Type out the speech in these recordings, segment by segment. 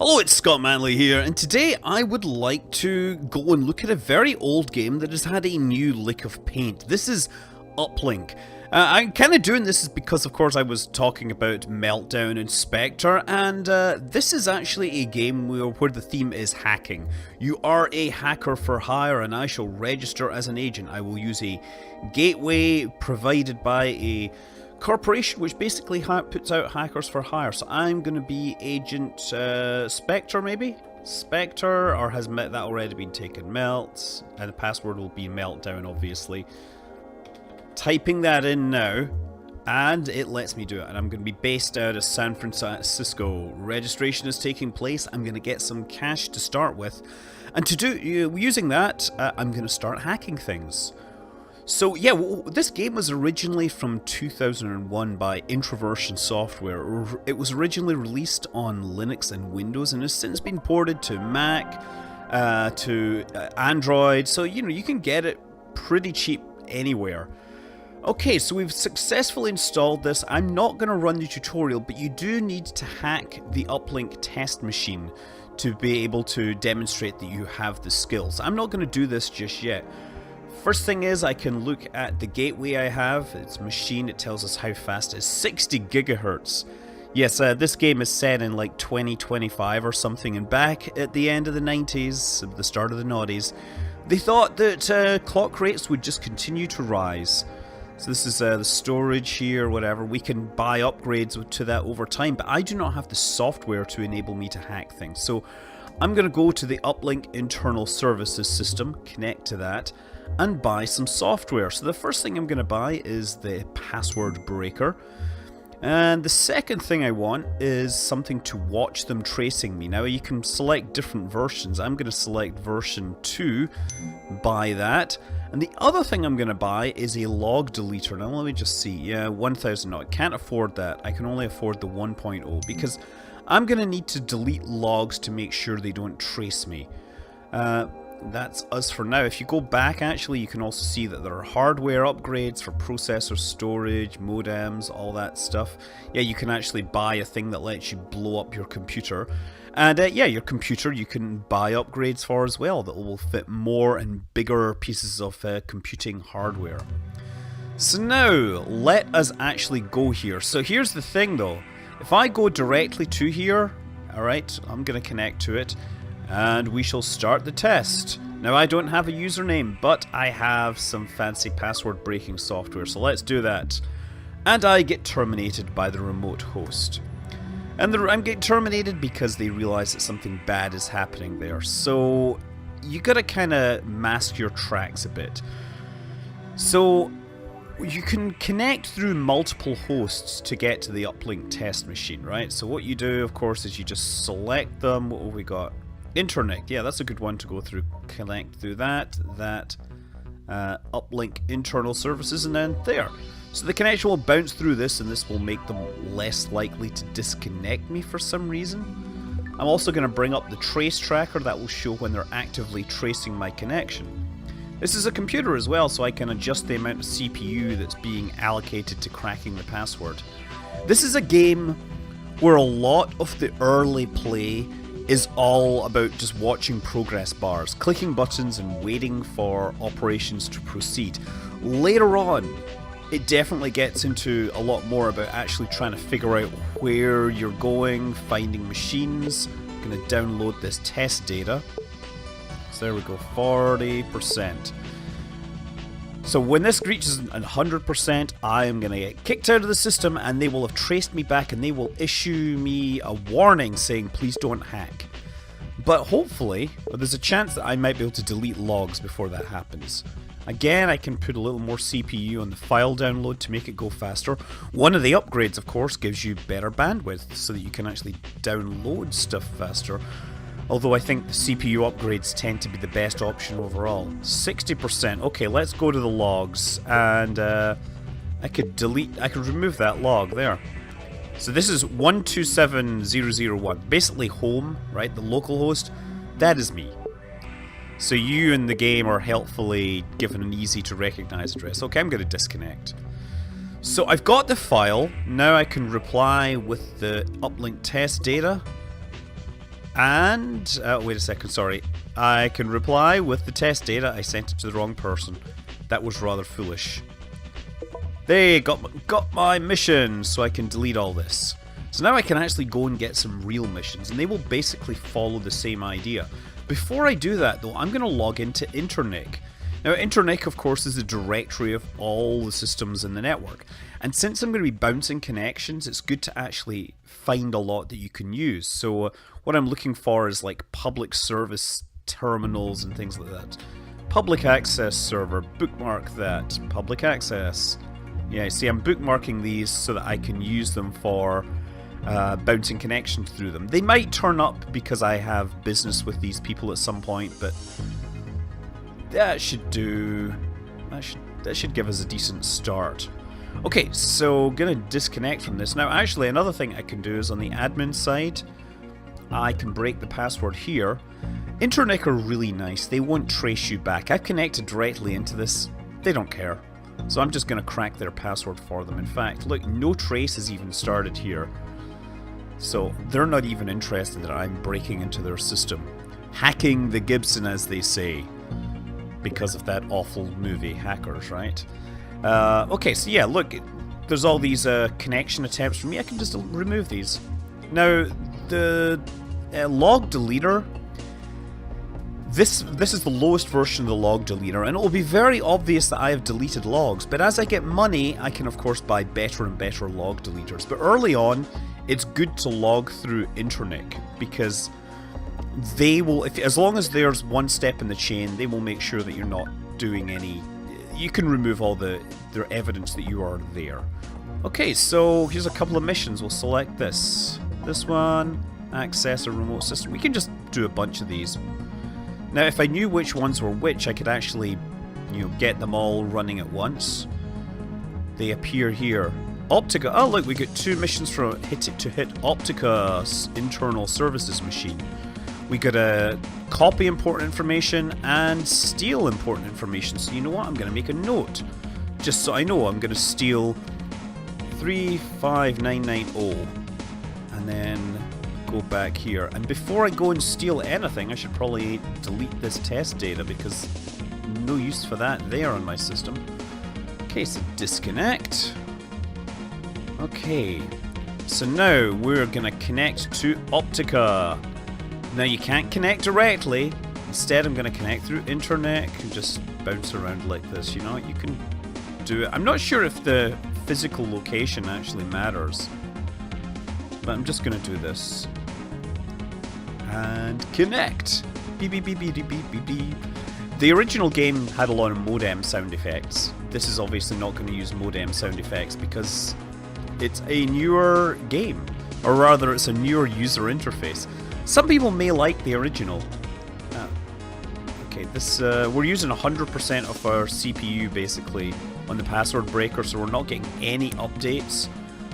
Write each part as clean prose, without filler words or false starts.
Hello, it's Scott Manley here, and today I would like to go and look at a very old game that has had a new lick of paint. This is Uplink. I'm kind of doing this because, of course, I was talking about Meltdown and Spectre, and this is actually a game where the theme is hacking. You are a hacker for hire, and I shall register as an agent. I will use a gateway provided by a corporation which basically puts out hackers for hire. So I'm going to be Agent Spectre, maybe? Spectre, or has that already been taken? Melt, and the password will be Meltdown, obviously. Typing that in now, and it lets me do it. And I'm going to be based out of San Francisco. Registration is taking place. I'm going to get some cash to start with, and to do using that, I'm going to start hacking things. So yeah, this game was originally from 2001 by Introversion Software. It was originally released on Linux and Windows and has since been ported to Mac, to Android, so you can get it pretty cheap anywhere. Okay, so we've successfully installed this. I'm not going to run the tutorial, but you do need to hack the Uplink test machine to be able to demonstrate that you have the skills. I'm not going to do this just yet. First thing is, I can look at the gateway I have. It's machine, it tells us how fast it is. 60 gigahertz. Yes, this game is set in like 2025 or something, and back at the end of the 90s, the start of the noughties, they thought that clock rates would just continue to rise. So this is the storage here, whatever. We can buy upgrades to that over time, but I do not have the software to enable me to hack things. So I'm going to go to the Uplink internal services system, connect to that, and buy some software. So the first thing I'm going to buy is the password breaker. And the second thing I want is something to watch them tracing me. Now you can select different versions. I'm going to select version 2, buy that. And the other thing I'm going to buy is a log deleter. Now let me just see. Yeah, 1000. No, I can't afford that. I can only afford the 1.0 because I'm going to need to delete logs to make sure they don't trace me. That's us for now. If you go back, actually, you can also see that there are hardware upgrades for processor, storage, modems, all that stuff. Yeah, you can actually buy a thing that lets you blow up your computer. And yeah, your computer you can buy upgrades for as well that will fit more and bigger pieces of computing hardware. So now, let us actually go here. So here's the thing though. If I go directly to here, alright, I'm going to connect to it. And we shall start the test. Now I don't have a username, but I have some fancy password breaking software, so let's do that. And I get terminated by the remote host. And I'm getting terminated because they realize that something bad is happening there. So you gotta kinda mask your tracks a bit. So you can connect through multiple hosts to get to the Uplink test machine, right? So what you do, of course, is you just select them. What have we got? Internet, yeah, that's a good one to go through. Connect through that Uplink internal services, and then there. So the connection will bounce through this, and this will make them less likely to disconnect me for some reason. I'm also going to bring up the trace tracker that will show when they're actively tracing my connection. This is a computer as well, so I can adjust the amount of CPU that's being allocated to cracking the password. This is a game where a lot of the early play is all about just watching progress bars, clicking buttons and waiting for operations to proceed. Later on, it definitely gets into a lot more about actually trying to figure out where you're going, finding machines. I'm going to download this test data. So there we go, 40%. So when this reaches 100%, I am going to get kicked out of the system and they will have traced me back and they will issue me a warning saying please don't hack. But hopefully, there's a chance that I might be able to delete logs before that happens. Again, I can put a little more CPU on the file download to make it go faster. One of the upgrades, of course, gives you better bandwidth so that you can actually download stuff faster. Although I think the CPU upgrades tend to be the best option overall. 60%. Okay, let's go to the logs. And I could remove that log there. So this is 127001. Basically home, right? The local host. That is me. So you in the game are helpfully given an easy to recognize address. Okay, I'm going to disconnect. So I've got the file. Now I can reply with the uplink test data. And, wait a second, sorry. I can reply with the test data. I sent it to the wrong person. That was rather foolish. They got my mission, so I can delete all this. So now I can actually go and get some real missions, and they will basically follow the same idea. Before I do that, though, I'm going to log into Internet. Now, Internet, of course, is a directory of all the systems in the network. And since I'm going to be bouncing connections, it's good to actually find a lot that you can use. So what I'm looking for is like public service terminals and things like that. Public access server, bookmark that. Public access. Yeah, see, I'm bookmarking these so that I can use them for bouncing connections through them. They might turn up because I have business with these people at some point, but that should do. That should give us a decent start. Okay, so gonna disconnect from this. Now, actually, another thing I can do is on the admin side, I can break the password here. Internet are really nice. They won't trace you back. I've connected directly into this. They don't care. So I'm just gonna crack their password for them. In fact, look, no trace has even started here. So they're not even interested that I'm breaking into their system. Hacking the Gibson, as they say. Because of that awful movie, Hackers, right? Okay, so yeah, look, there's all these connection attempts from me. I can just remove these. Now, the log deleter, this is the lowest version of the log deleter, and it will be very obvious that I have deleted logs, but as I get money, I can of course buy better and better log deleters. But early on, it's good to log through Internet, because they will, as long as there's one step in the chain, they will make sure that you're not doing any. You can remove all their evidence that you are there. Okay, so here's a couple of missions. We'll select this one, access a remote system. We can just do a bunch of these. Now, if I knew which ones were which, I could actually, get them all running at once. They appear here. Optica. Oh, look, we got 2 missions to hit Optica's internal services machine. We got to copy important information and steal important information. So you know what? I'm going to make a note. Just so I know, I'm going to steal 35990. And then go back here. And before I go and steal anything, I should probably delete this test data, because no use for that there on my system. Okay, so disconnect. Okay. So now we're going to connect to Optica. Now you can't connect directly. Instead, I'm going to connect through Internet and just bounce around like this. You can do it. I'm not sure if the physical location actually matters, but I'm just going to do this and connect. Beep beep beep beep beep beep beep. The original game had a lot of modem sound effects. This is obviously not going to use modem sound effects because it's a newer game, or rather, it's a newer user interface. Some people may like the original. Okay, this we're using 100% of our CPU basically on the password breaker, so we're not getting any updates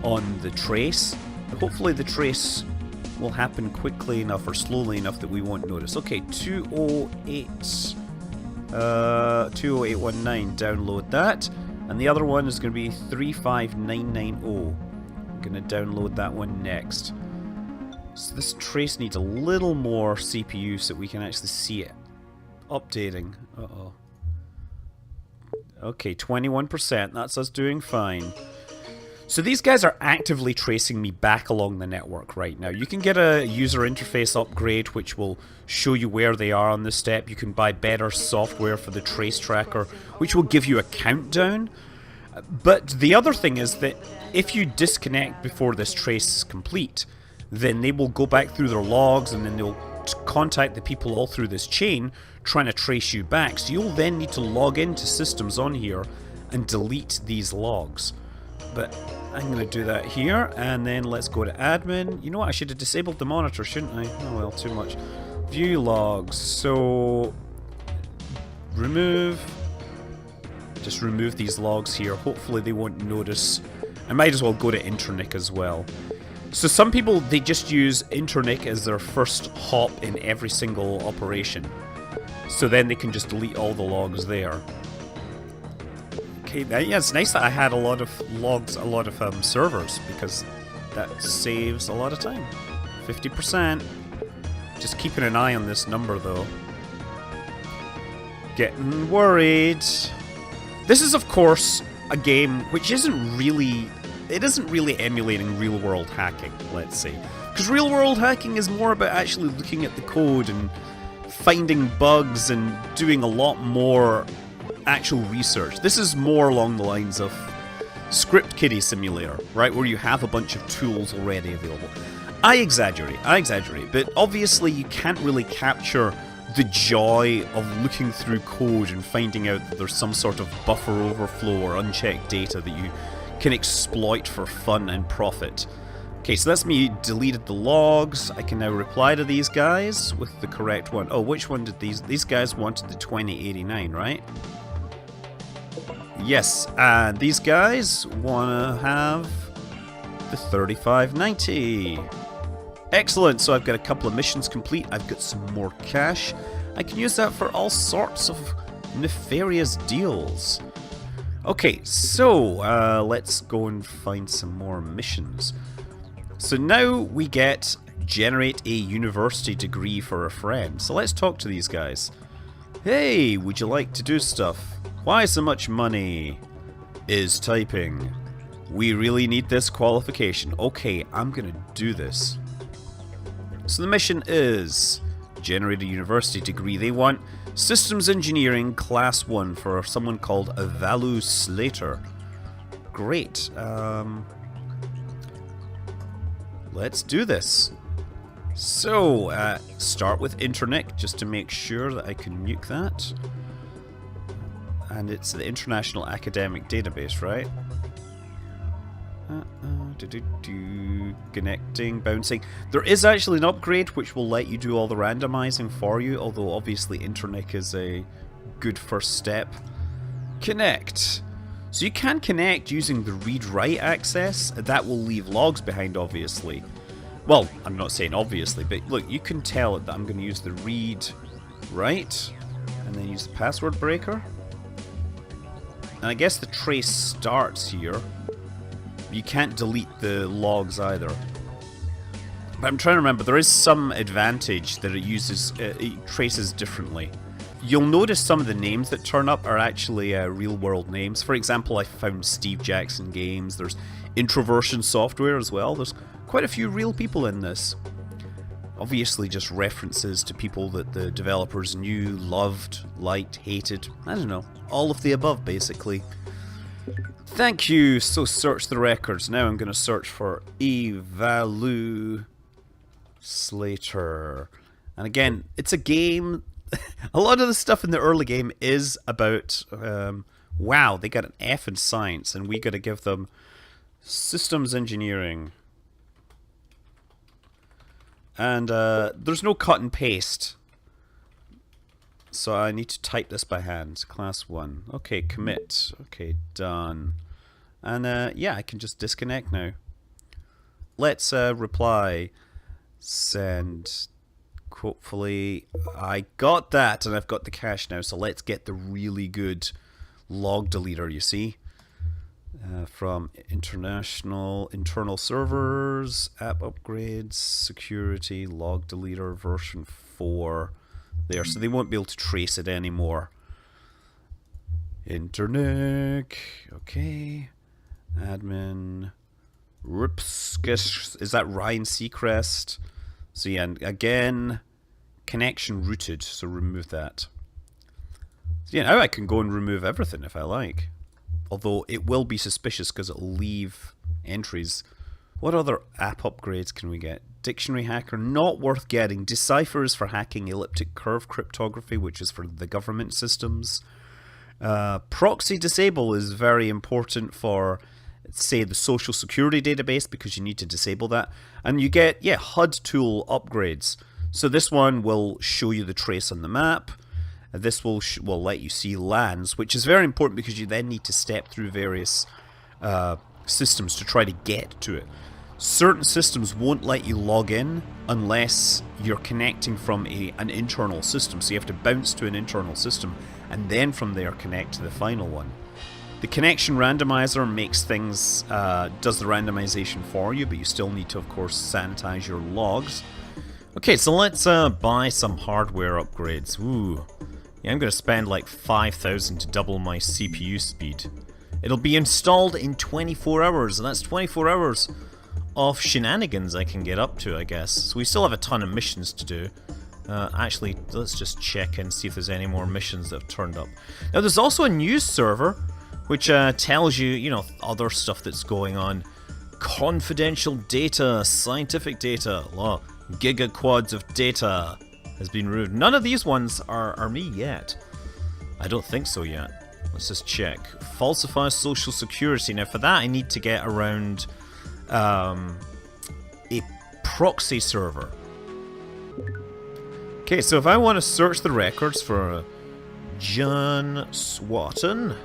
on the trace. Hopefully the trace will happen quickly enough or slowly enough that we won't notice. Okay, 208 20819, download that. And the other one is going to be 35990. I'm going to download that one next. So this trace needs a little more CPU so that we can actually see it updating. Uh-oh. Okay, 21%. That's us doing fine. So these guys are actively tracing me back along the network right now. You can get a user interface upgrade which will show you where they are on this step. You can buy better software for the trace tracker which will give you a countdown. But the other thing is that if you disconnect before this trace is complete, then they will go back through their logs and then they'll contact the people all through this chain trying to trace you back. So you'll then need to log into systems on here and delete these logs. But I'm going to do that here, and then let's go to admin. You know what, I should have disabled the monitor, shouldn't I? Oh well, too much. View logs. So remove. Just remove these logs here. Hopefully they won't notice. I might as well go to Internet as well. So some people, they just use Internet as their first hop in every single operation. So then they can just delete all the logs there. Okay, yeah, it's nice that I had a lot of logs, a lot of servers, because that saves a lot of time. 50%. Just keeping an eye on this number, though. Getting worried. This is, of course, a game which isn't really... It isn't really emulating real-world hacking, let's say. Because real-world hacking is more about actually looking at the code and finding bugs and doing a lot more actual research. This is more along the lines of Script Kiddie Simulator, right, where you have a bunch of tools already available. I exaggerate, but obviously you can't really capture the joy of looking through code and finding out that there's some sort of buffer overflow or unchecked data that you can exploit for fun and profit. Okay, so that's me deleted the logs. I can now reply to these guys with the correct one. Oh, which one did these guys wanted the 2089, right? Yes, and these guys want to have the 3590. Excellent, so I've got a couple of missions complete. I've got some more cash. I can use that for all sorts of nefarious deals. Okay, so let's go and find some more missions. So now we get generate a university degree for a friend. So let's talk to these guys. Hey, would you like to do stuff? Why so much money? Is typing. We really need this qualification. Okay, I'm gonna do this. So the mission is generate a university degree. They want Systems Engineering Class 1 for someone called Avalu Slater. Great. Let's do this. So, start with internet just to make sure that I can nuke that. And it's the International Academic Database, right? Connecting, bouncing. There is actually an upgrade which will let you do all the randomizing for you, although obviously internet is a good first step. Connect. So you can connect using the read-write access. That will leave logs behind, obviously. Well, I'm not saying obviously, but look, you can tell it that I'm going to use the read-write and then use the password breaker. And I guess the trace starts here. You can't delete the logs either. But I'm trying to remember, there is some advantage that it uses, it traces differently. You'll notice some of the names that turn up are actually real-world names. For example, I found Steve Jackson Games. There's Introversion Software as well. There's quite a few real people in this. Obviously just references to people that the developers knew, loved, liked, hated. I don't know. All of the above, basically. Thank you. So search the records. Now I'm going to search for Avalu Slater. And again, it's a game. A lot of the stuff in the early game is about, wow, they got an F in science, and we got to give them systems engineering. And there's no cut and paste. So I need to type this by hand. Class 1. Okay, commit. Okay, done. And yeah, I can just disconnect now. Let's reply. Send. Hopefully I got that, and I've got the cache now. So let's get the really good log deleter, you see. From internal servers, app upgrades, security, log deleter, version 4. There, so they won't be able to trace it anymore. Internet, okay. Admin, Ripskis, is that Ryan Seacrest? So yeah, and again, connection rooted, so remove that. So yeah, now I can go and remove everything if I like. Although it will be suspicious because it'll leave entries. What other app upgrades can we get? Dictionary hacker, not worth getting. Decipher is for hacking elliptic curve cryptography, which is for the government systems. Proxy disable is very important for, say, the social security database, because you need to disable that. And you get, yeah, HUD tool upgrades. So this one will show you the trace on the map. This will let you see LANs, which is very important because you then need to step through various systems to try to get to it. Certain systems won't let you log in unless you're connecting from an internal system. So you have to bounce to an internal system and then from there connect to the final one. The connection randomizer makes things, does the randomization for you, but you still need to, of course, sanitize your logs. Okay, so let's buy some hardware upgrades. Ooh. Yeah, I'm going to spend like 5,000 to double my CPU speed. It'll be installed in 24 hours, and that's 24 hours of shenanigans I can get up to, I guess. So we still have a ton of missions to do. Actually, let's just check and see if there's any more missions that have turned up. Now, there's also a news server, which tells you, you know, other stuff that's going on. Confidential data, scientific data, gigaquads of data has been removed. None of these ones are me yet. I don't think so yet. Let's just check. Falsify social security. Now, for that, I need to get around a proxy server. Okay, so if I want to search the records for John Swatton,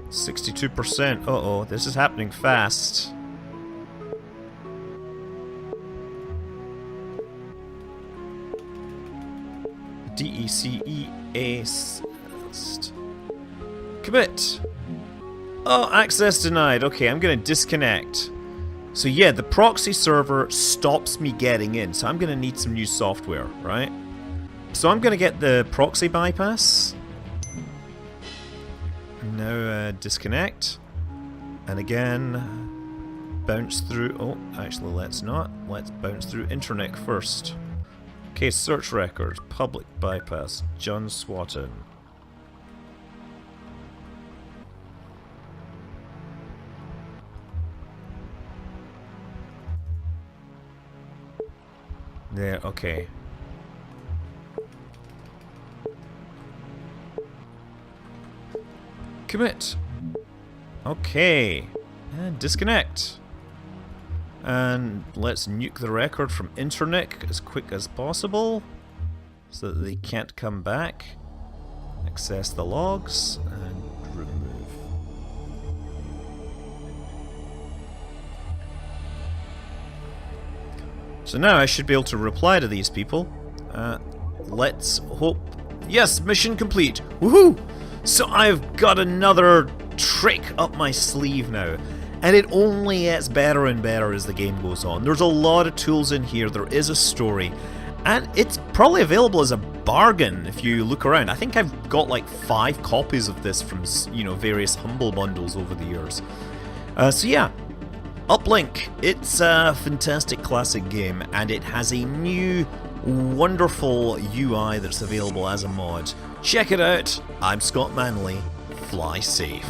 62%. Uh-oh, this is happening fast. DECEA. Commit. Oh, access denied. Okay, I'm gonna disconnect. So yeah, the proxy server stops me getting in, so I'm gonna need some new software, right? So I'm gonna get the proxy bypass. Now disconnect. And again, bounce through. Oh, actually, let's not. Let's bounce through internet first. Okay, search records, public bypass, John Swatton. There, okay. Commit. Okay. And disconnect. And let's nuke the record from internet as quick as possible so that they can't come back. Access the logs and remove. So now I should be able to reply to these people. Let's hope. Yes, mission complete. Woohoo! So I've got another trick up my sleeve now. And it only gets better and better as the game goes on. There's a lot of tools in here, there is a story, and it's probably available as a bargain if you look around. I think I've got like 5 copies of this from, you know, various Humble Bundles over the years. So yeah, Uplink, it's a fantastic classic game, and it has a new wonderful UI that's available as a mod. Check it out. I'm Scott Manley. Fly safe.